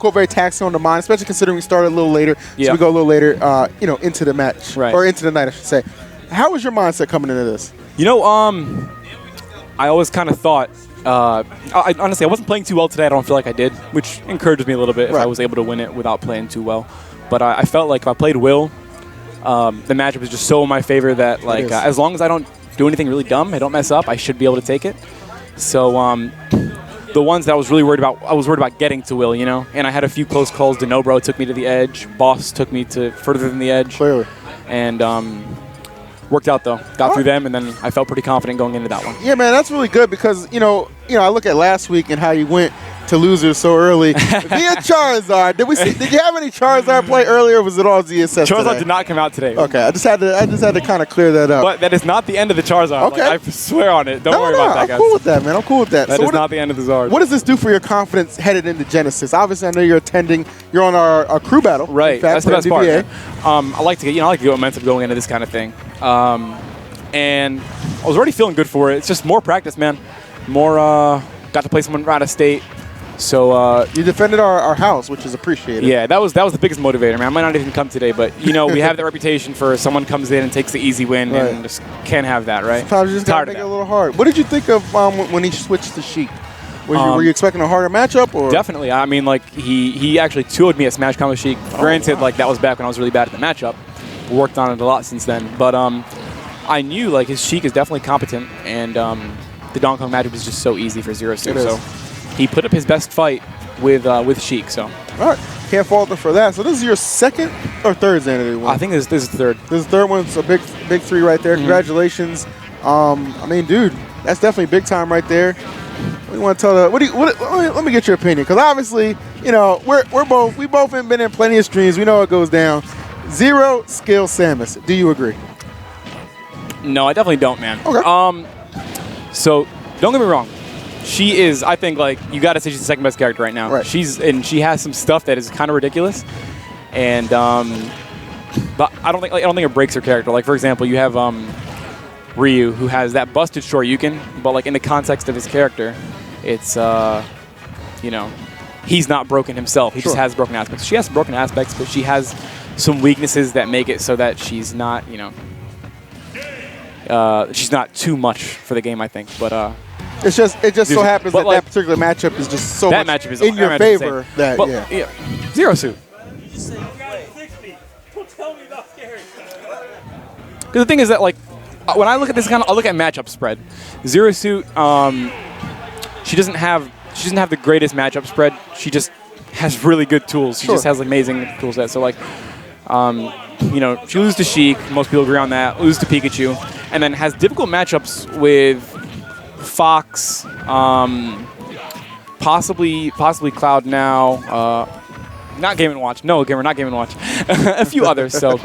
difficult, very taxing on the mind, especially considering we started a little later. Yeah. So we go a little later, into the match. Right. Or into the night, I should say. How was your mindset coming into this? You know, I always kind of thought, honestly, I wasn't playing too well today. I don't feel like I did, which encourages me a little bit if I was able to win it without playing too well. But I felt like if I played Will, the matchup is just so in my favor that, like, as long as I don't do anything really dumb, I don't mess up, I should be able to take it. So the ones that I was really worried about, getting to Will, you know? And I had a few close calls. Denobro took me to the edge. Boss took me to further than the edge. Clearly. And worked out, though. Got through them, and then I felt pretty confident going into that one. Yeah, man, that's really good because, you know, I look at last week and how you went to losers so early via Charizard. Did you have any Charizard play earlier, or was it all ZSS Charizard today? did not come out today. Okay, I just had to kind of clear that up. But that is not the end of the Charizard. Okay. Like, I swear on it. Don't worry about that, guys. I'm cool with that, man. I'm cool with that. That is not the end of the Zard. What does this do for your confidence headed into Genesis? Obviously, I know you're on our crew battle. Right. In fact, That's the best part. man. I like to get momentum going into this kind of thing. And I was already feeling good for it. It's just more practice, man. Got to play someone out of state. So you defended our house, which is appreciated. Yeah, that was the biggest motivator, man. I might not even come today, but we have that reputation for someone comes in and takes the easy win, and just can't have that, right? Sometimes you just gotta make it a little hard. What did you think of when he switched to Sheik? Were you expecting a harder matchup? Or? Definitely. I mean, like he actually 2-0'd me at Smash Combo Sheik. Granted, like that was back when I was really bad at the matchup. Worked on it a lot since then, but I knew like his Sheik is definitely competent, and the Donkey Kong matchup is just so easy for Zero Suit. So he put up his best fight with Sheik. So all right, can't fault him for that. So this is your second or third Xanadu win? I think this is the third. This is the third one. It's a big three right there. Congratulations. I mean, dude, that's definitely big time right there. What do you want to tell let me get your opinion, because obviously, you know, we both have been in plenty of streams. We know how it goes down. Zero skill Samus. Do you agree? No, I definitely don't, man. Okay. So don't get me wrong. She is, I think, like, you got to say she's the second best character right now. Right. She has some stuff that is kind of ridiculous, and but I don't think it breaks her character. Like, for example, you have Ryu, who has that busted Shoryuken, but like in the context of his character, it's he's not broken himself. He just has broken aspects. She has broken aspects, but she has some weaknesses that make it so that she's not she's not too much for the game, I think. But it just so happens that like, that particular matchup is just so that much matchup is in your favor that Zero Suit. Because the thing is that, like, when I look at this I look at matchup spread. Zero Suit, she doesn't have the greatest matchup spread. She just has really good tools. She just has amazing tool set. So like, she loses to Sheik. Most people agree on that. Loses to Pikachu, and then has difficult matchups with Fox, possibly Cloud now. Not Game & Watch. No, Gamer, not Game & Watch. A few others. So,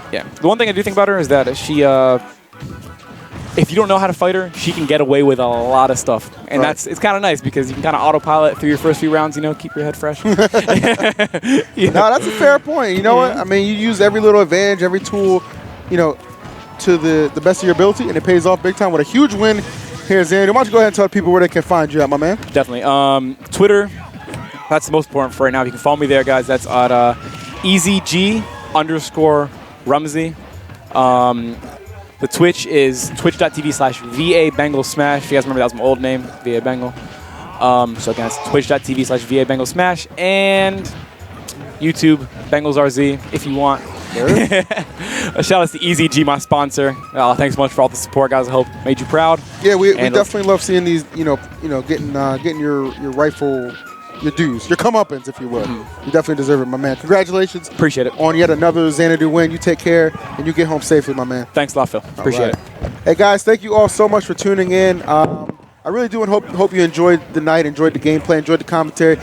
yeah. The one thing I do think about her is that she, if you don't know how to fight her, she can get away with a lot of stuff. And it's kind of nice because you can kind of autopilot through your first few rounds, keep your head fresh. No, that's a fair point. You know what? I mean, you use every little advantage, every tool, to the best of your ability, and it pays off big time with a huge win here at Xanadu. Why don't you go ahead and tell people where they can find you at, my man? Definitely. Twitter, that's the most important for right now. If you can follow me there, guys, that's at EZG_Remzi. The Twitch is twitch.tv/VA Bengal Smash. If you guys remember, that was my old name, VA Bengal. So again, it's twitch.tv/VA Bengal Smash. And YouTube, Bengals RZ, if you want. A shout out to EZG, my sponsor. Thanks so much for all the support, guys. I hope made you proud. Yeah, we definitely love seeing these, getting your rightful, your dues, your comeuppance, if you will. You definitely deserve it, my man. Congratulations. Appreciate it. On yet another Xanadu win. You take care, and you get home safely, my man. Thanks a lot, Phil. Appreciate it. Hey, guys, thank you all so much for tuning in. I really do hope you enjoyed the night, enjoyed the gameplay, enjoyed the commentary.